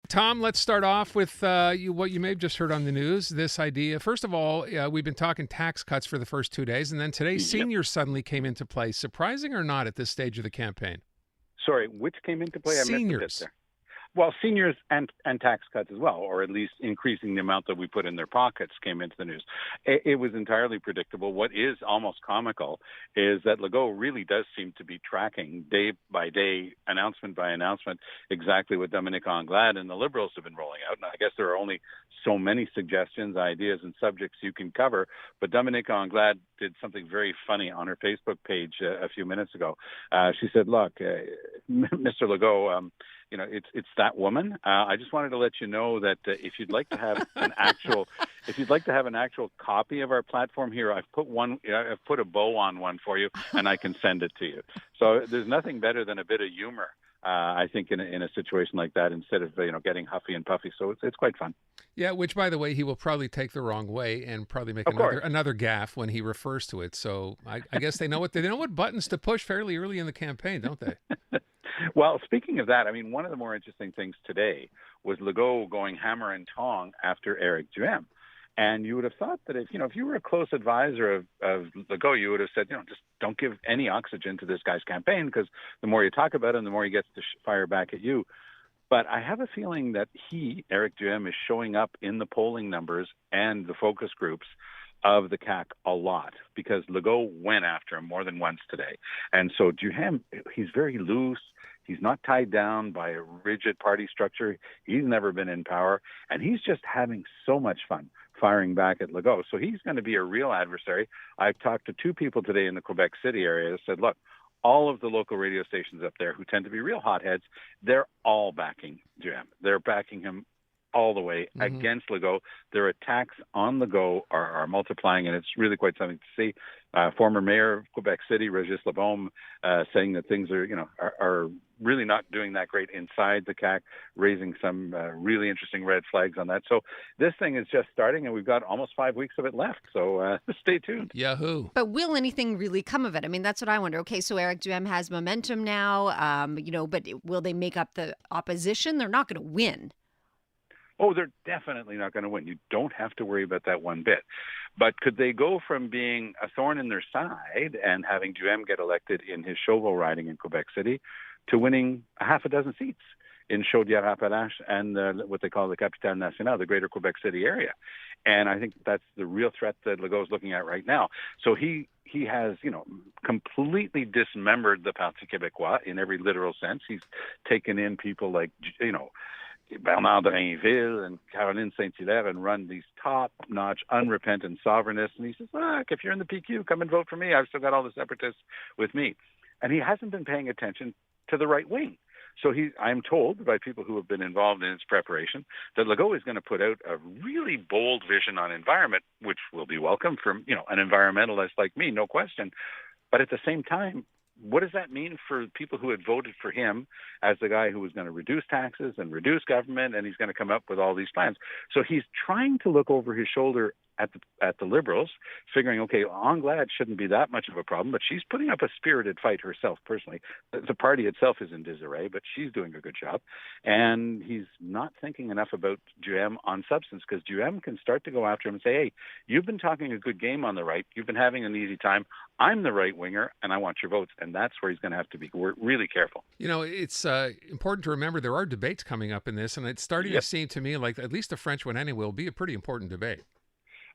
Tom, let's start off with what you may have just heard on the news, this idea. First of all, we've been talking tax cuts for the first 2 days, and then today Yep. seniors suddenly came into play. Surprising or not at this stage of the campaign? Sorry, which came into play? I missed a bit Seniors. there. Well, seniors and tax cuts as well, or at least increasing the amount that we put in their pockets came into the news. It was entirely predictable. What is almost comical is that Legault really does seem to be tracking day by day, announcement by announcement, exactly what Dominic Anglade and the Liberals have been rolling out. And I guess there are only so many suggestions, ideas, and subjects you can cover. But Dominic Anglade did something very funny on her Facebook page a few minutes ago. She said, "Look, Mr. Legault, it's that woman. I just wanted to let you know that if you'd like to have an actual copy of our platform here, I've put a bow on one for you, and I can send it to you." So there's nothing better than a bit of humor, I think, in a situation like that, instead of getting huffy and puffy. So it's quite fun. Yeah, which, by the way, he will probably take the wrong way and probably make Of course. another gaffe when he refers to it. So I guess they know what buttons to push fairly early in the campaign, don't they? Well, speaking of that, I mean, one of the more interesting things today was Legault going hammer and tong after Eric Duhem. And you would have thought that if you were a close advisor of Legault, you would have said, just don't give any oxygen to this guy's campaign, because the more you talk about him, the more he gets to fire back at you. But I have a feeling that Eric Duhem, is showing up in the polling numbers and the focus groups of the CAQ a lot, because Legault went after him more than once today. And so Duhem, he's very loose. He's not tied down by a rigid party structure. He's never been in power, and he's just having so much fun firing back at Legault. So he's going to be a real adversary. I've talked to two people today in the Quebec City area that said, look, all of the local radio stations up there who tend to be real hotheads, they're all backing Duhem. They're backing him all the way against Legault. Their attacks on Legault are multiplying, and it's really quite something to see. Former mayor of Quebec City, Régis Lebaume, saying that things are really not doing that great inside the CAQ, raising some really interesting red flags on that. So this thing is just starting, and we've got almost 5 weeks of it left. So stay tuned. Yahoo! But will anything really come of it? I mean, that's what I wonder. Okay, so Eric Duhem has momentum now, but will they make up the opposition? They're not going to win. Oh, they're definitely not going to win. You don't have to worry about that one bit. But could they go from being a thorn in their side and having Duhem get elected in his Chauveau riding in Quebec City to winning a half a dozen seats in Chaudière-Appalaches and what they call the Capitale Nationale, the greater Quebec City area? And I think that's the real threat that Legault's looking at right now. So he has, completely dismembered the Parti Québécois in every literal sense. He's taken in people like, Bernard Drinville and Caroline Saint-Hilaire and run these top-notch, unrepentant sovereignists. And he says, look, if you're in the PQ, come and vote for me. I've still got all the separatists with me. And he hasn't been paying attention to the right wing. So I'm told by people who have been involved in its preparation that Legault is going to put out a really bold vision on environment, which will be welcome from, an environmentalist like me, no question. But at the same time, what does that mean for people who had voted for him as the guy who was going to reduce taxes and reduce government, and he's going to come up with all these plans? So he's trying to look over his shoulder at the Liberals, figuring, okay, Anglade shouldn't be that much of a problem, but she's putting up a spirited fight herself personally. The party itself is in disarray, but she's doing a good job. And he's not thinking enough about Duhem on substance, because Duhem can start to go after him and say, hey, you've been talking a good game on the right. You've been having an easy time. I'm the right winger, and I want your votes. And that's where he's going to have to be really careful. It's important to remember there are debates coming up in this, and it's starting to seem to me like at least the French one anyway will be a pretty important debate.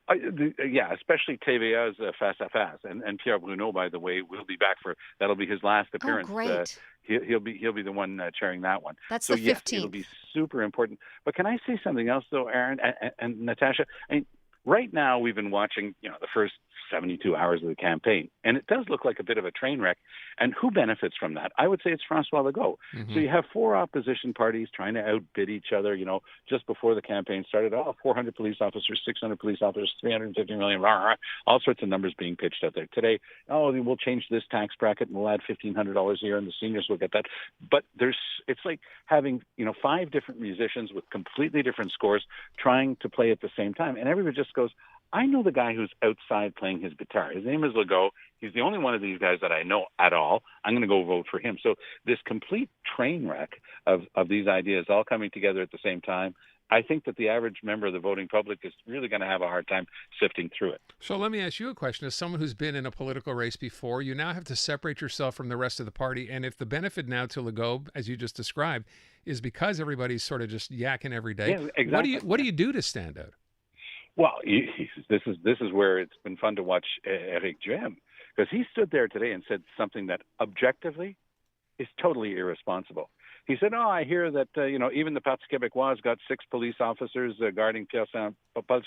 Especially TVA's face-à-face, and Pierre Bruno, by the way, will be back that'll be his last appearance. Oh, great. He'll be the one chairing that one. That's so the 15th. Yes, it'll be super important. But can I say something else though, Aaron and Natasha? I mean, right now we've been watching, the first 72 hours of the campaign, and it does look like a bit of a train wreck. And who benefits from that? I would say it's François Legault. So you have four opposition parties trying to outbid each other. Just before the campaign started, 400 police officers, 600 police officers, 350 million, all sorts of numbers being pitched out there today. We'll change this tax bracket and we'll add $1,500 a year, and the seniors will get that. But it's like having 5 different musicians with completely different scores trying to play at the same time, and everybody just goes, I know the guy who's outside playing his guitar. His name is Legault. He's the only one of these guys that I know at all. I'm going to go vote for him. So this complete train wreck of these ideas all coming together at the same time, I think that the average member of the voting public is really going to have a hard time sifting through it. So let me ask you a question. As someone who's been in a political race before, you now have to separate yourself from the rest of the party. And if the benefit now to Legault, as you just described, is because everybody's sort of just yakking every day, yeah, exactly. What do you do to stand out? Well, this is where it's been fun to watch Éric Duhem, because he stood there today and said something that objectively is totally irresponsible. He said, I hear that, even the Parti Québécois got 6 police officers guarding Paul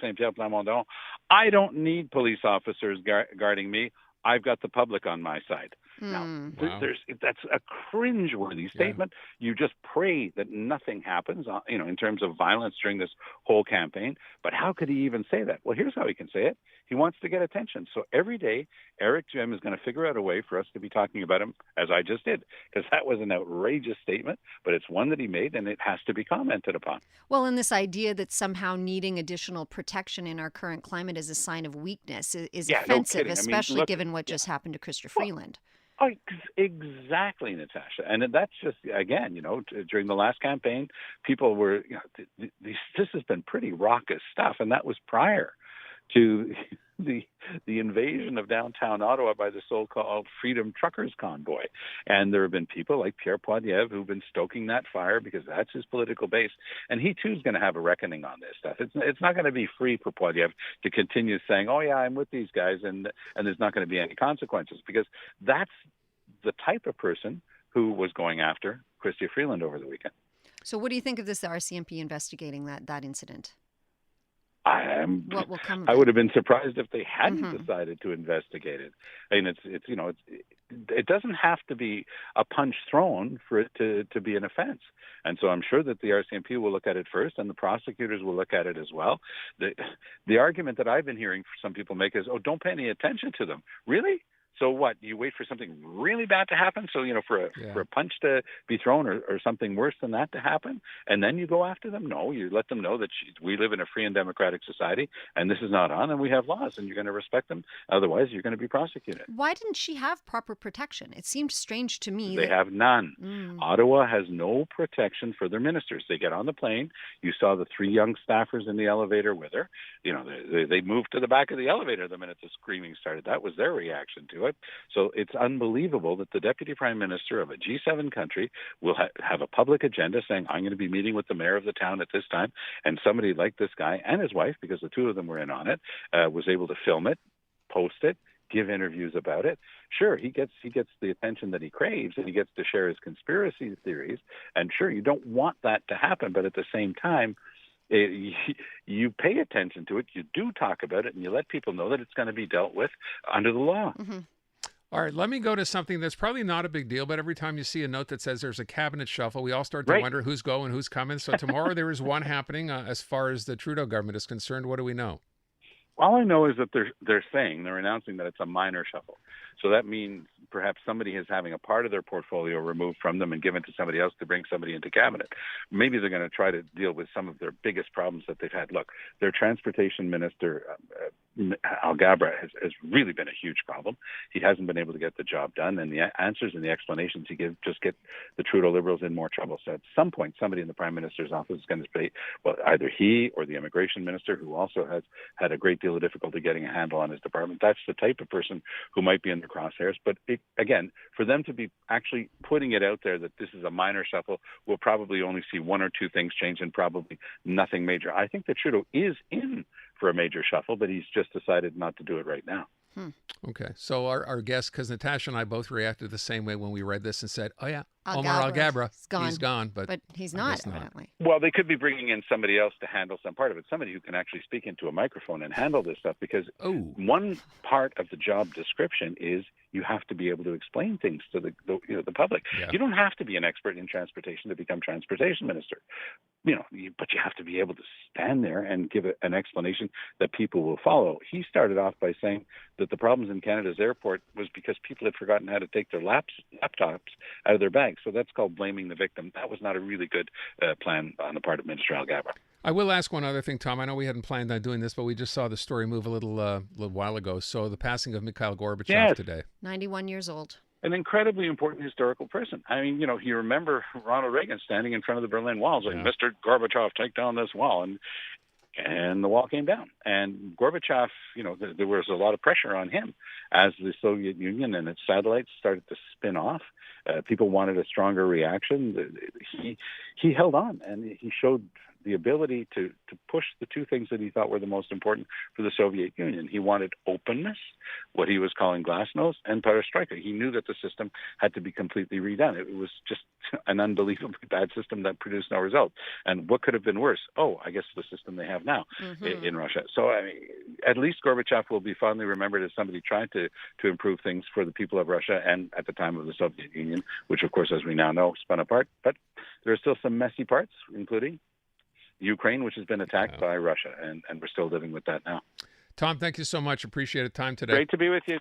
Saint-Pierre Plamondon. I don't need police officers guarding me. I've got the public on my side. Now, Wow. That's a cringeworthy statement. You just pray that nothing happens, in terms of violence during this whole campaign. But how could he even say that? Well, here's how he can say it. He wants to get attention. So every day, Éric Duhem is going to figure out a way for us to be talking about him, as I just did, because that was an outrageous statement, but it's one that he made, and it has to be commented upon. Well, and this idea that somehow needing additional protection in our current climate is a sign of weakness is offensive, no kidding. especially given what just happened to Chrystia Freeland. Oh, exactly, Natasha. And that's just, again, during the last campaign, people were, this has been pretty raucous stuff. And that was prior to the invasion of downtown Ottawa by the so-called Freedom Truckers convoy. And there have been people like Pierre Poilievre who've been stoking that fire because that's his political base. And he, too, is going to have a reckoning on this stuff. It's not going to be free for Poilievre to continue saying, oh, yeah, I'm with these guys, and there's not going to be any consequences, because that's the type of person who was going after Chrystia Freeland over the weekend. So what do you think of this RCMP investigating that incident? What will come of I it? would have been surprised if they hadn't decided to investigate it. I mean, it doesn't have to be a punch thrown for it to be an offense. And so I'm sure that the RCMP will look at it first, and the prosecutors will look at it as well. The argument that I've been hearing some people make is, oh, don't pay any attention to them. Really? So what? You wait for something really bad to happen? So, for a punch to be thrown or something worse than that to happen, and then you go after them? No, you let them know that we live in a free and democratic society, and this is not on, and we have laws, and you're going to respect them. Otherwise, you're going to be prosecuted. Why didn't she have proper protection? It seemed strange to me. They have none. Ottawa has no protection for their ministers. They get on the plane. You saw the 3 young staffers in the elevator with her. They moved to the back of the elevator the minute the screaming started. That was their reaction to it. So it's unbelievable that the Deputy Prime Minister of a G7 country will have a public agenda saying, I'm going to be meeting with the mayor of the town at this time, and somebody like this guy and his wife, because the 2 of them were in on it, was able to film it, post it, give interviews about it. Sure, he gets the attention that he craves, and he gets to share his conspiracy theories, and sure, you don't want that to happen, but at the same time, you pay attention to it, you do talk about it, and you let people know that it's going to be dealt with under the law. All right, let me go to something that's probably not a big deal, but every time you see a note that says there's a cabinet shuffle, we all start to wonder who's going, who's coming. So tomorrow there is one happening as far as the Trudeau government is concerned. What do we know? All I know is that they're announcing that it's a minor shuffle. So that means perhaps somebody is having a part of their portfolio removed from them and given to somebody else to bring somebody into cabinet. Maybe they're going to try to deal with some of their biggest problems that they've had. Look, their transportation minister, Alghabra, has really been a huge problem. He hasn't been able to get the job done, and the answers and the explanations he gives just get the Trudeau Liberals in more trouble. So at some point, somebody in the Prime Minister's office is going to say, well, either he or the immigration minister, who also has had a great deal of difficulty getting a handle on his department. That's the type of person who might be in the crosshairs. But again, for them to be actually putting it out there that this is a minor shuffle, we'll probably only see 1 or 2 things change and probably nothing major. I think that Trudeau is in for a major shuffle, but he's just decided not to do it right now. Okay. So our guest, because Natasha and I both reacted the same way when we read this and said, oh, yeah, Omar Alghabra, he's gone. But he's not, apparently. Well, they could be bringing in somebody else to handle some part of it, somebody who can actually speak into a microphone and handle this stuff, because one part of the job description is you have to be able to explain things to the public. Yeah. You don't have to be an expert in transportation to become transportation minister, but you have to be able to stand there and give an explanation that people will follow. He started off by saying that the problems in Canada's airport was because people had forgotten how to take their laptops out of their bags. So that's called blaming the victim. That was not a really good plan on the part of Minister Alghabra. I will ask one other thing, Tom. I know we hadn't planned on doing this, but we just saw the story move a little while ago. So the passing of Mikhail Gorbachev Yes. today. 91 years old. An incredibly important historical person. I mean, you remember Ronald Reagan standing in front of the Berlin Wall saying, Mr. Gorbachev, take down this wall. And the wall came down. And Gorbachev, there was a lot of pressure on him as the Soviet Union and its satellites started to spin off. People wanted a stronger reaction. He held on, and he showed the ability to push the two things that he thought were the most important for the Soviet Union. He wanted openness, what he was calling glasnost, and perestroika. He knew that the system had to be completely redone. It was just an unbelievably bad system that produced no results. And what could have been worse? Oh, I guess the system they have now in Russia. So at least Gorbachev will be fondly remembered as somebody trying to improve things for the people of Russia and at the time of the Soviet Union, which, of course, as we now know, spun apart. But there are still some messy parts, including Ukraine, which has been attacked by Russia, and we're still living with that now. Tom, thank you so much. Appreciate the time today. Great to be with you.